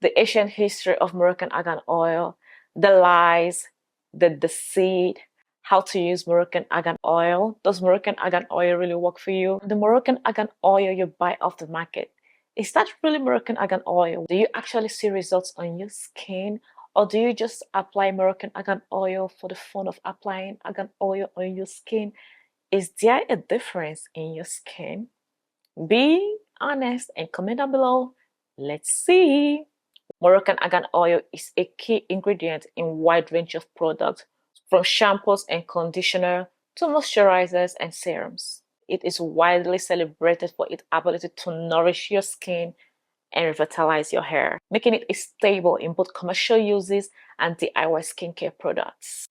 the ancient history of Moroccan argan oil, the lies, the deceit, how to use Moroccan argan oil. Does Moroccan argan oil really work for you? The Moroccan argan oil you buy off the market, is that really Moroccan argan oil? Do you actually see results on your skin? Or do you just apply Moroccan argan oil for the fun of applying argan oil on your skin? Is there a difference in your skin? Be honest and comment down below. Let's see. Moroccan argan oil is a key ingredient in a wide range of products, from shampoos and conditioner to moisturizers and serums. It is widely celebrated for its ability to nourish your skin and revitalize your hair, making it stable in both commercial uses and DIY skincare products.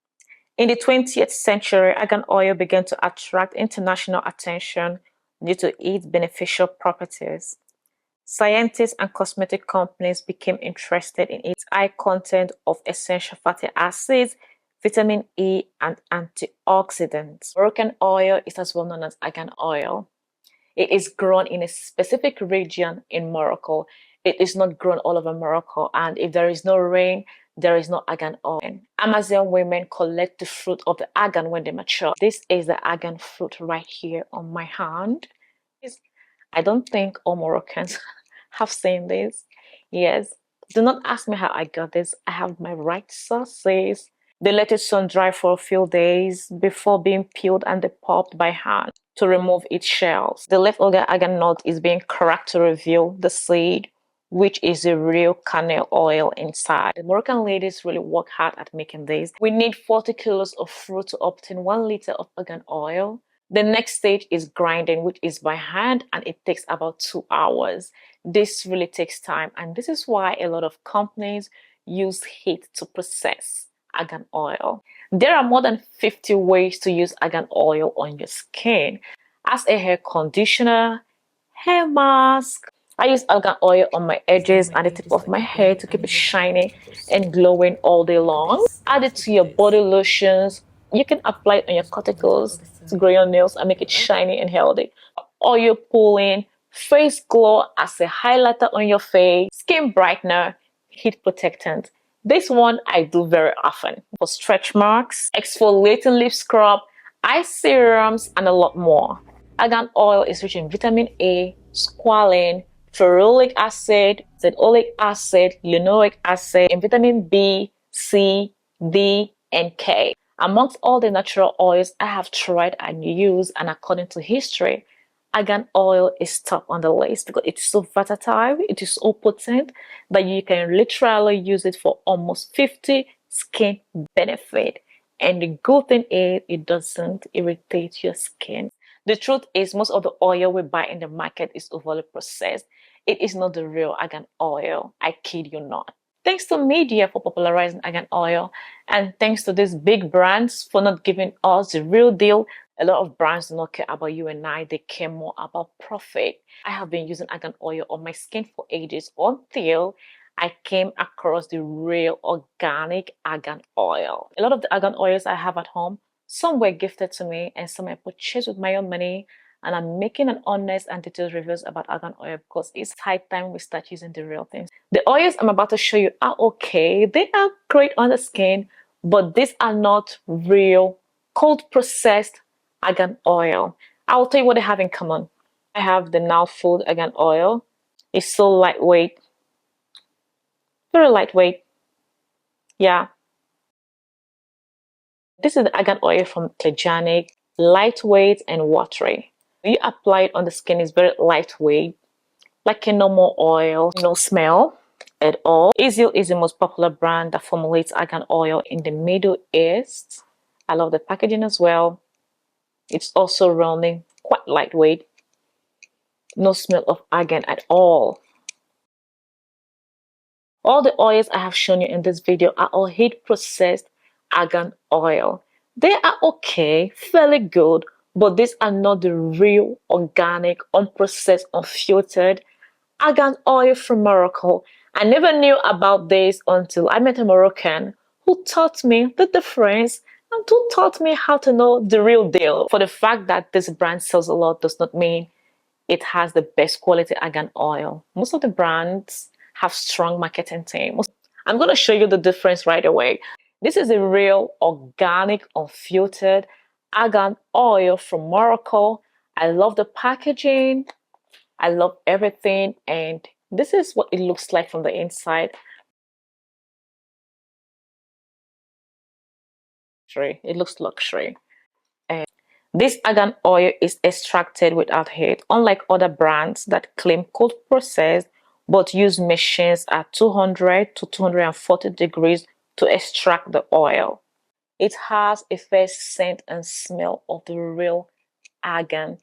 In the 20th century, argan oil began to attract international attention due to its beneficial properties. Scientists and cosmetic companies became interested in its high content of essential fatty acids, vitamin E, and antioxidants. Moroccan oil is as well known as argan oil. It is grown in a specific region in Morocco. It is not grown all over Morocco, and if there is no rain, there is no argan oil. Amazon women collect the fruit of the argan when they mature. This is the argan fruit right here on my hand. I don't think all Moroccans have seen this. Yes, do not ask me how I got this. I have my right sources. They let it sun dry for a few days before being peeled and popped by hand to remove its shells. The leftover argan nut is being cracked to reveal the seed, which is the real kernel oil inside. The Moroccan ladies really work hard at making this. We need 40 kilos of fruit to obtain 1 liter of argan oil. The next stage is grinding, which is by hand, and it takes about 2 hours. This really takes time, and this is why a lot of companies use heat to process argan oil. There are more than 50 ways to use argan oil on your skin. As a hair conditioner, hair mask. I use argan oil on my edges and the tip of my hair to keep it shiny and glowing all day long. Add it to your body lotions. You can apply it on your cuticles to grow your nails and make it shiny and healthy. Oil pulling, face glow as a highlighter on your face, skin brightener, heat protectant. This one I do very often for stretch marks, exfoliating lip scrub, eye serums, and a lot more. Argan oil is rich in vitamin A, squalene, ferulic acid, oleic acid, linoleic acid, and vitamin B, C, D, and K. Amongst all the natural oils I have tried and used, and according to history, argan oil is top on the list because it's so versatile, it is so potent that you can literally use it for almost 50 skin benefits. And the good thing is it doesn't irritate your skin. The truth is most of the oil we buy in the market is overly processed. It is not the real argan oil. I kid you not. Thanks to media for popularizing argan oil, and thanks to these big brands for not giving us the real deal. A lot of brands do not care about you and I, they care more about profit. I have been using argan oil on my skin for ages until I came across the real organic argan oil. A lot of the argan oils I have at home, some were gifted to me and some I purchased with my own money. And I'm making an honest and detailed reviews about argan oil because it's high time we start using the real things. The oils I'm about to show you are okay. They are great on the skin, but these are not real cold processed argan oil. I'll tell you what they have in common. I have the now food argan oil. It's so lightweight. Very lightweight. Yeah. This is the argan oil from Klejanic. Lightweight and watery. When you apply it on the skin, it's very lightweight, like a normal oil, no smell at all. Israel is the most popular brand that formulates argan oil in the Middle East. I love the packaging as well. It's also rounding, quite lightweight. No smell of argan at all. All the oils I have shown you in this video are all heat processed argan oil. They are okay, fairly good, but these are not the real, organic, unprocessed, unfiltered argan oil from Morocco. I never knew about this until I met a Moroccan who taught me the difference and who taught me how to know the real deal. For the fact that this brand sells a lot does not mean it has the best quality argan oil. Most of the brands have strong marketing teams. I'm going to show you the difference right away. This is a real organic unfiltered argan oil from Morocco. I love the packaging. I love everything, and this is what it looks like from the inside. It looks luxury. And this argan oil is extracted without heat, unlike other brands that claim cold processed but use machines at 200 to 240 degrees to extract the oil. It has a first scent and smell of the real argan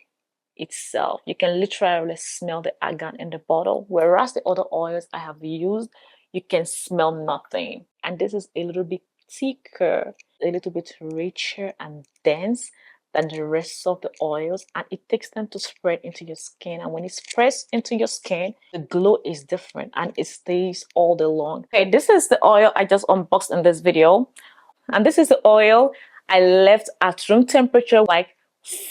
itself. You can literally smell the argan in the bottle, whereas the other oils I have used, you can smell nothing. And this is a little bit thicker, a little bit richer and dense than the rest of the oils, and it takes time to spread into your skin. And when it spreads into your skin, the glow is different and it stays all day long. Okay, this is the oil I just unboxed in this video, and this is the oil I left at room temperature like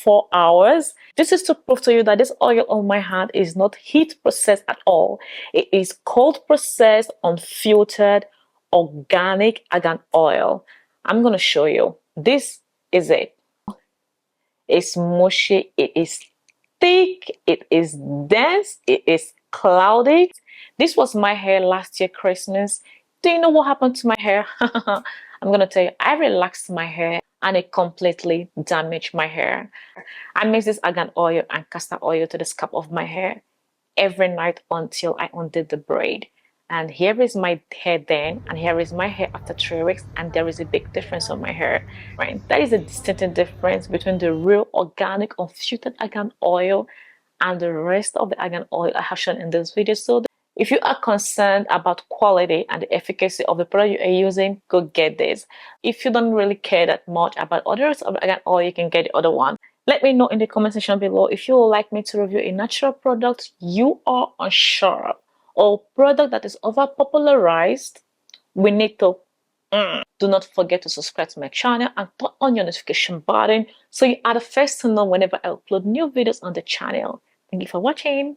4 hours. This is to prove to you that this oil on my hand is not heat processed at all. It is cold processed, unfiltered, organic argan oil. I'm going to show you. This is it. It's mushy, it is thick, it is dense, it is cloudy. This was my hair last year Christmas. Do you know what happened to my hair? I'm gonna tell you, I relaxed my hair and it completely damaged my hair. I mix this argan oil and castor oil to the scalp of my hair every night until I undid the braid. And here is my hair then, and here is my hair after 3 weeks, and there is a big difference on my hair. Right? That is a distinct difference between the real organic unfiltered argan oil and the rest of the argan oil I have shown in this video. So if you are concerned about quality and the efficacy of the product you are using, go get this. If you don't really care that much about others of the argan oil, you can get the other one. Let me know in the comment section below if you would like me to review a natural product you are unsure of, or product that is over popularized. We need to do not forget to subscribe to my channel and turn on your notification button so you are the first to know whenever I upload new videos on the channel. Thank you for watching.